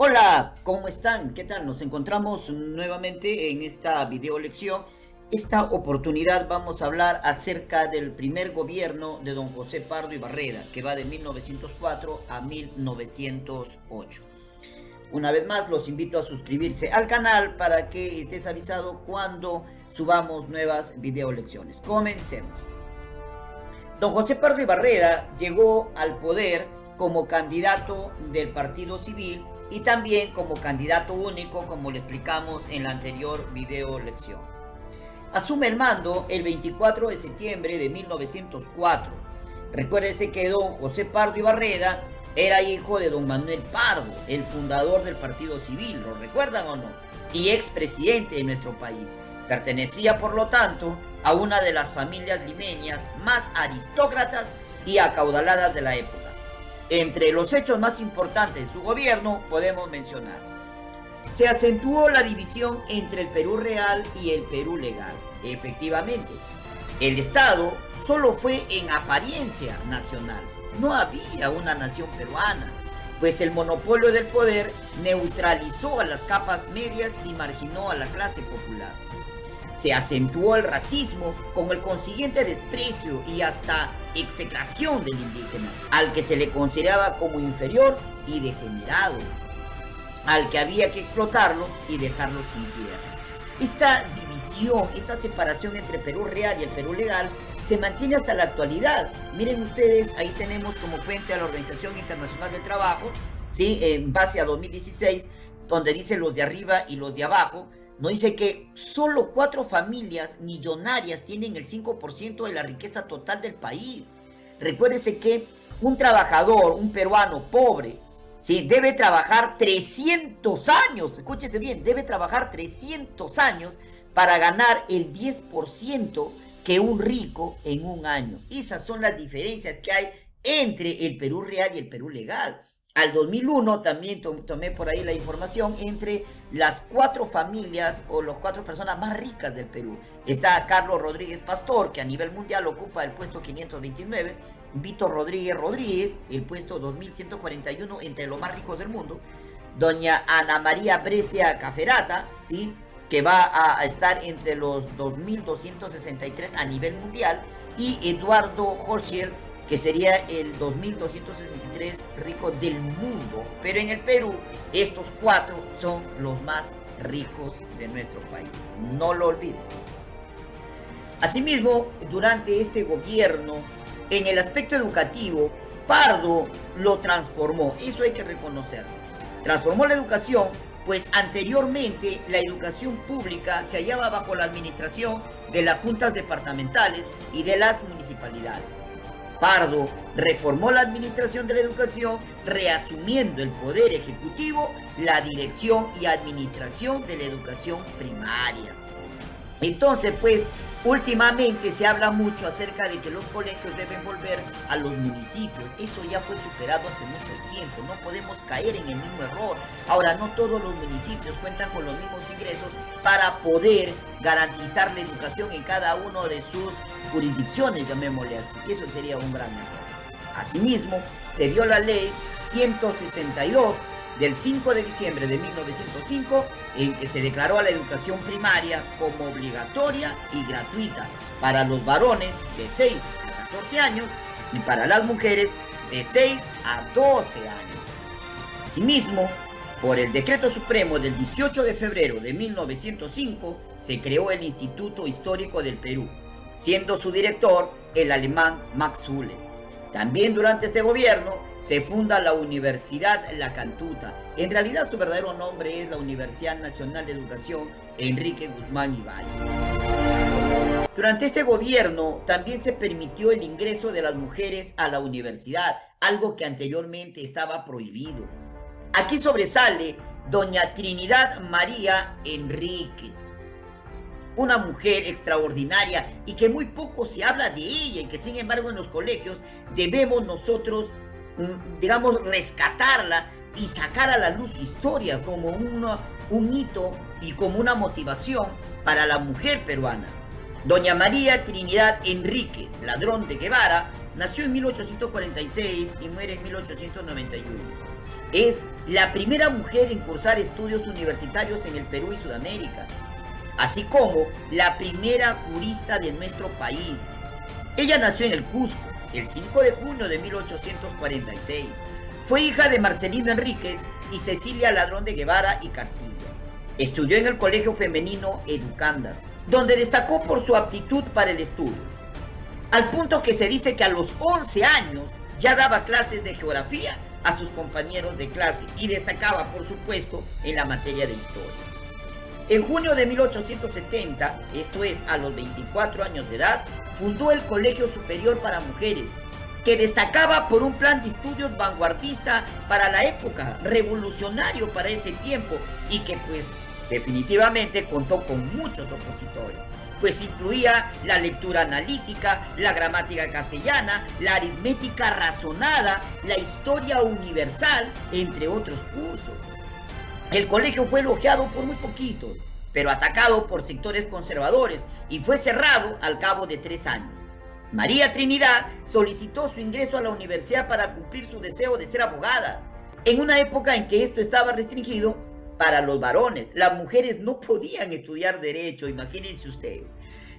Hola, ¿cómo están? ¿Qué tal? Nos encontramos nuevamente en esta video lección. Esta oportunidad vamos a hablar acerca del primer gobierno de don José Pardo y Barreda, que va de 1904 a 1908. Una vez más, los invito a suscribirse al canal para que estés avisado cuando subamos nuevas video lecciones. Comencemos. Don José Pardo y Barreda llegó al poder como candidato del Partido Civil y también como candidato único, como le explicamos en la anterior video lección. Asume el mando el 24 de septiembre de 1904. Recuérdese que don José Pardo y Barreda era hijo de don Manuel Pardo, el fundador del Partido Civil, ¿lo recuerdan o no? Y expresidente de nuestro país. Pertenecía, por lo tanto, a una de las familias limeñas más aristócratas y acaudaladas de la época. Entre los hechos más importantes de su gobierno podemos mencionar: se acentuó la división entre el Perú real y el Perú legal. Efectivamente, el Estado solo fue en apariencia nacional. No había una nación peruana, pues el monopolio del poder neutralizó a las capas medias y marginó a la clase popular. Se acentuó el racismo con el consiguiente desprecio y hasta execración del indígena, al que se le consideraba como inferior y degenerado, al que había que explotarlo y dejarlo sin tierras. Esta división, esta separación entre Perú real y el Perú legal se mantiene hasta la actualidad. Miren ustedes, ahí tenemos como fuente a la Organización Internacional del Trabajo, ¿sí? En base a 2016, donde dice los de arriba y los de abajo. Nos dice que solo 4 familias millonarias tienen el 5% de la riqueza total del país. Recuérdese que un trabajador, un peruano pobre, ¿sí?, debe trabajar 300 años, escúchese bien, debe trabajar 300 años para ganar el 10% que un rico en un año. Esas son las diferencias que hay entre el Perú real y el Perú legal. Al 2001 también tomé por ahí la información entre las 4 familias o las 4 personas más ricas del Perú. Está Carlos Rodríguez Pastor, que a nivel mundial ocupa el puesto 529. Víctor Rodríguez Rodríguez, el puesto 2141 entre los más ricos del mundo. Doña Ana María Brescia Caferata, ¿sí?, que va a estar entre los 2263 a nivel mundial. Y Eduardo Hochschild, que sería el 2263 rico del mundo. Pero en el Perú, estos 4 son los más ricos de nuestro país. No lo olviden. Asimismo, durante este gobierno, en el aspecto educativo, Pardo lo transformó. Eso hay que reconocerlo. Transformó la educación, pues anteriormente la educación pública se hallaba bajo la administración de las juntas departamentales y de las municipalidades. Pardo reformó la administración de la educación, reasumiendo el poder ejecutivo, la dirección y administración de la educación primaria. Entonces, pues, últimamente se habla mucho acerca de que los colegios deben volver a los municipios. Eso ya fue superado hace mucho tiempo. No podemos caer en el mismo error. Ahora, no todos los municipios cuentan con los mismos ingresos para poder garantizar la educación en cada uno de sus jurisdicciones, llamémosle así. Eso sería un gran error. Asimismo, se dio la ley 162 del 5 de diciembre de 1905, en que se declaró a la educación primaria como obligatoria y gratuita para los varones de 6 a 14 años y para las mujeres de 6 a 12 años. Asimismo, por el Decreto Supremo del 18 de febrero de 1905, se creó el Instituto Histórico del Perú, siendo su director el alemán Max Uhle. También durante este gobierno se funda la Universidad La Cantuta. En realidad su verdadero nombre es la Universidad Nacional de Educación Enrique Guzmán y Valle. Durante este gobierno también se permitió el ingreso de las mujeres a la universidad, algo que anteriormente estaba prohibido. Aquí sobresale doña Trinidad María Enríquez, una mujer extraordinaria y que muy poco se habla de ella y que sin embargo en los colegios debemos nosotros, digamos, rescatarla y sacar a la luz su historia como un hito y como una motivación para la mujer peruana. Doña María Trinidad Enríquez Ladrón de Guevara nació en 1846 y muere en 1891. Es la primera mujer en cursar estudios universitarios en el Perú y Sudamérica, así como la primera jurista de nuestro país. Ella nació en el Cusco el 5 de junio de 1846. Fue hija de Marcelino Enríquez y Cecilia Ladrón de Guevara y Castillo. Estudió en el Colegio Femenino Educandas, donde destacó por su aptitud para el estudio, al punto que se dice que a los 11 años ya daba clases de geografía a sus compañeros de clase y destacaba, por supuesto, en la materia de historia. En junio de 1870, esto es, a los 24 años de edad, fundó el Colegio Superior para Mujeres, que destacaba por un plan de estudios vanguardista para la época, revolucionario para ese tiempo, y que pues definitivamente contó con muchos opositores, pues incluía la lectura analítica, la gramática castellana, la aritmética razonada, la historia universal, entre otros cursos. El colegio fue elogiado por muy poquitos, pero atacado por sectores conservadores y fue cerrado al cabo de 3 años. María Trinidad solicitó su ingreso a la universidad para cumplir su deseo de ser abogada, en una época en que esto estaba restringido para los varones. Las mujeres no podían estudiar derecho, imagínense ustedes.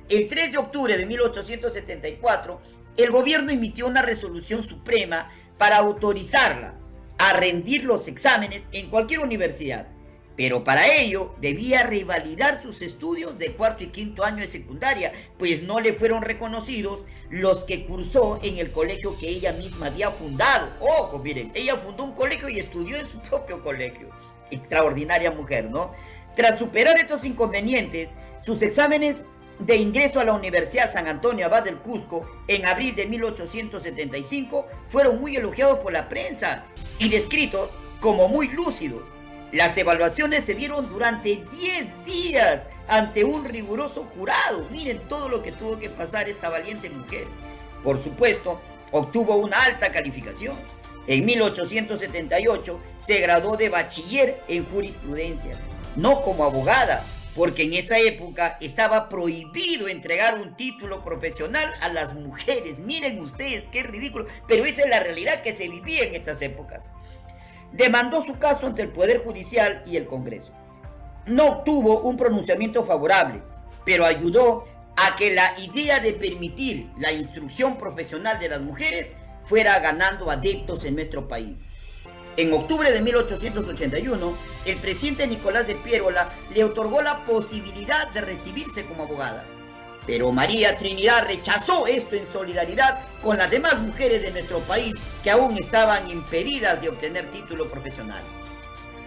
El 3 de octubre de 1874, el gobierno emitió una resolución suprema para autorizarla a rendir los exámenes en cualquier universidad, pero para ello debía revalidar sus estudios de 4º y 5º año de secundaria, pues no le fueron reconocidos los que cursó en el colegio que ella misma había fundado. Ojo, miren, ella fundó un colegio y estudió en su propio colegio. Extraordinaria mujer, ¿no? Tras superar estos inconvenientes, sus exámenes de ingreso a la Universidad San Antonio Abad del Cusco en abril de 1875 fueron muy elogiados por la prensa y descritos como muy lúcidos. Las evaluaciones se dieron durante 10 días ante un riguroso jurado. Miren todo lo que tuvo que pasar esta valiente mujer. Por supuesto, obtuvo una alta calificación. En 1878 se graduó de bachiller en jurisprudencia, no como abogada, porque en esa época estaba prohibido entregar un título profesional a las mujeres. Miren ustedes qué ridículo, pero esa es la realidad que se vivía en estas épocas. Demandó su caso ante el Poder Judicial y el Congreso. No obtuvo un pronunciamiento favorable, pero ayudó a que la idea de permitir la instrucción profesional de las mujeres fuera ganando adeptos en nuestro país. En octubre de 1881, el presidente Nicolás de Piérola le otorgó la posibilidad de recibirse como abogada. Pero María Trinidad rechazó esto en solidaridad con las demás mujeres de nuestro país que aún estaban impedidas de obtener título profesional.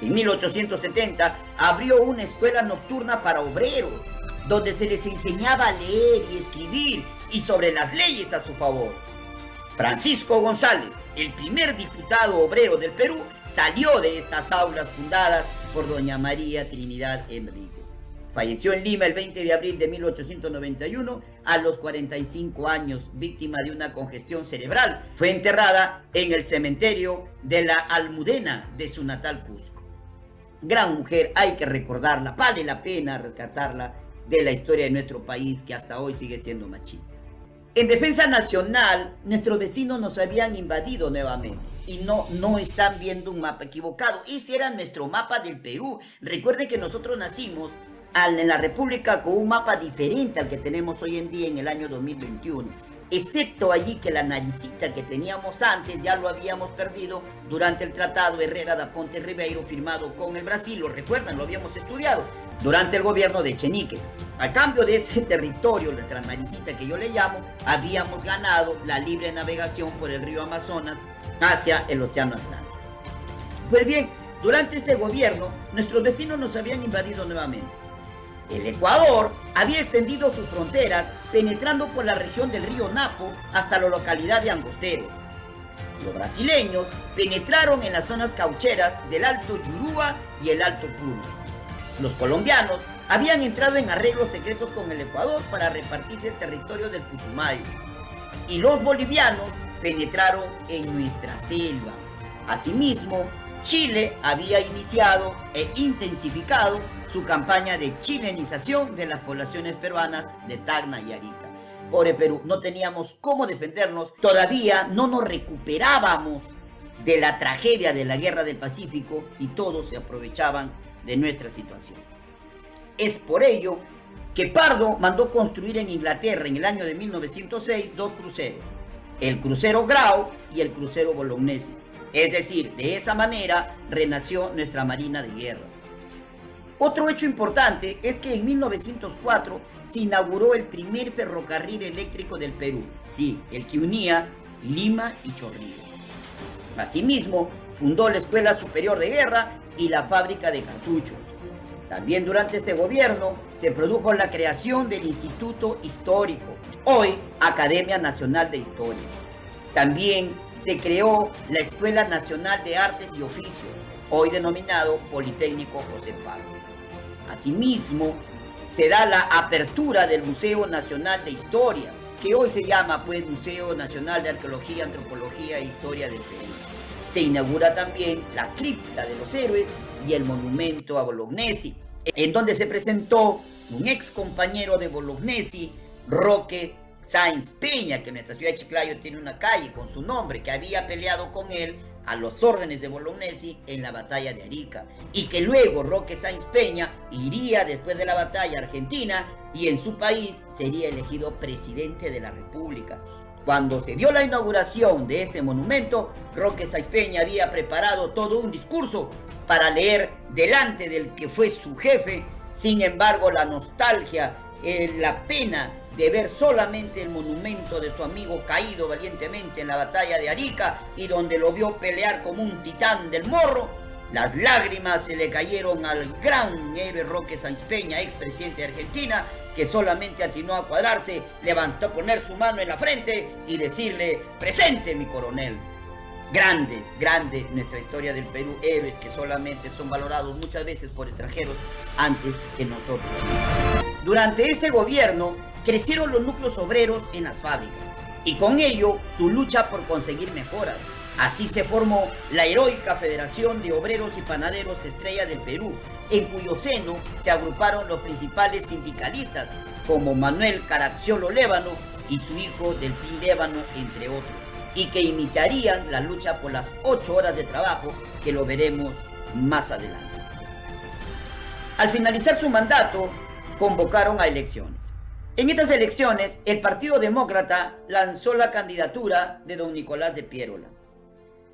En 1870 abrió una escuela nocturna para obreros, donde se les enseñaba a leer y escribir y sobre las leyes a su favor. Francisco González, el primer diputado obrero del Perú, salió de estas aulas fundadas por doña María Trinidad Enríquez. Falleció en Lima el 20 de abril de 1891 a los 45 años, víctima de una congestión cerebral. Fue enterrada en el cementerio de la Almudena de su natal Cusco. Gran mujer, hay que recordarla, vale la pena rescatarla de la historia de nuestro país que hasta hoy sigue siendo machista. En defensa nacional, nuestros vecinos nos habían invadido nuevamente y no están viendo un mapa equivocado. Ese era nuestro mapa del Perú. Recuerden que nosotros nacimos en la República con un mapa diferente al que tenemos hoy en día en el año 2021, excepto allí que la naricita que teníamos antes ya lo habíamos perdido durante el Tratado Herrera da Ponte Ribeiro firmado con el Brasil. Lo recuerdan, lo habíamos estudiado durante el gobierno de Echenique. A cambio de ese territorio, la naricita que yo le llamo, habíamos ganado la libre navegación por el río Amazonas hacia el Océano Atlántico. Pues bien, durante este gobierno, nuestros vecinos nos habían invadido nuevamente. El Ecuador había extendido sus fronteras penetrando por la región del río Napo hasta la localidad de Angosteros. Los brasileños penetraron en las zonas caucheras del Alto Yurúa y el Alto Puno. Los colombianos habían entrado en arreglos secretos con el Ecuador para repartirse el territorio del Putumayo. Y los bolivianos penetraron en nuestra selva. Asimismo, Chile había iniciado e intensificado su campaña de chilenización de las poblaciones peruanas de Tacna y Arica. Pobre Perú, no teníamos cómo defendernos, todavía no nos recuperábamos de la tragedia de la Guerra del Pacífico y todos se aprovechaban de nuestra situación. Es por ello que Pardo mandó construir en Inglaterra en el año de 1906 dos cruceros, el crucero Grau y el crucero Bolognesi. Es decir, de esa manera renació nuestra Marina de Guerra. Otro hecho importante es que en 1904 se inauguró el primer ferrocarril eléctrico del Perú, sí, el que unía Lima y Chorrillos. Asimismo, fundó la Escuela Superior de Guerra y la fábrica de cartuchos. También durante este gobierno se produjo la creación del Instituto Histórico, hoy Academia Nacional de Historia. También se creó la Escuela Nacional de Artes y Oficios, hoy denominado Politécnico José Pardo. Asimismo, se da la apertura del Museo Nacional de Historia, que hoy se llama pues Museo Nacional de Arqueología, Antropología e Historia del Perú. Se inaugura también la Cripta de los Héroes y el Monumento a Bolognesi, en donde se presentó un ex compañero de Bolognesi, Roque Sáenz Peña, que en nuestra ciudad de Chiclayo tiene una calle con su nombre, que había peleado con él a los órdenes de Bolognesi en la batalla de Arica, y que luego Roque Sáenz Peña iría después de la batalla a Argentina y en su país sería elegido presidente de la República. Cuando se dio la inauguración de este monumento, Roque Sáenz Peña había preparado todo un discurso para leer delante del que fue su jefe. Sin embargo, la nostalgia, la pena de ver solamente el monumento de su amigo caído valientemente en la batalla de Arica y donde lo vio pelear como un titán del Morro, las lágrimas se le cayeron al gran héroe Roque Sáenz Peña, expresidente de Argentina, que solamente atinó a cuadrarse, levantó, poner su mano en la frente y decirle: presente mi coronel. Grande, grande nuestra historia del Perú, héroes que solamente son valorados muchas veces por extranjeros antes que nosotros. Durante este gobierno crecieron los núcleos obreros en las fábricas y con ello su lucha por conseguir mejoras. Así se formó la heroica Federación de Obreros y Panaderos Estrella del Perú, en cuyo seno se agruparon los principales sindicalistas como Manuel Caracciolo Lévano y su hijo Delfín Lévano, entre otros, y que iniciarían la lucha por las 8 horas de trabajo, que lo veremos más adelante. Al finalizar su mandato, convocaron a elecciones. En estas elecciones, el Partido Demócrata lanzó la candidatura de don Nicolás de Piérola.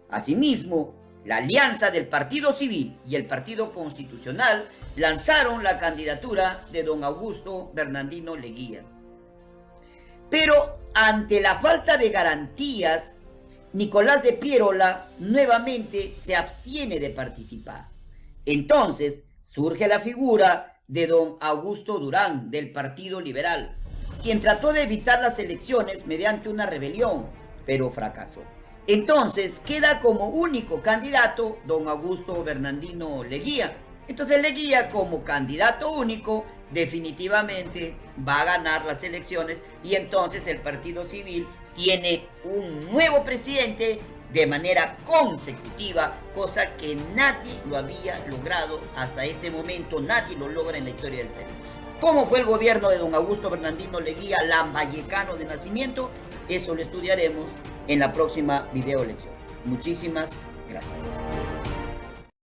Asimismo, la alianza del Partido Civil y el Partido Constitucional lanzaron la candidatura de don Augusto Bernardino Leguía. Pero ante la falta de garantías, Nicolás de Piérola nuevamente se abstiene de participar. Entonces surge la figura de don Augusto Durán, del Partido Liberal, quien trató de evitar las elecciones mediante una rebelión, pero fracasó. Entonces queda como único candidato don Augusto Bernardino Leguía. Entonces Leguía, como candidato único, definitivamente va a ganar las elecciones y entonces el Partido Civil tiene un nuevo presidente de manera consecutiva, cosa que nadie lo había logrado hasta este momento, nadie lo logra en la historia del Perú. ¿Cómo fue el gobierno de don Augusto Bernardino Leguía, lambayecano de nacimiento? Eso lo estudiaremos en la próxima video lección. Muchísimas gracias.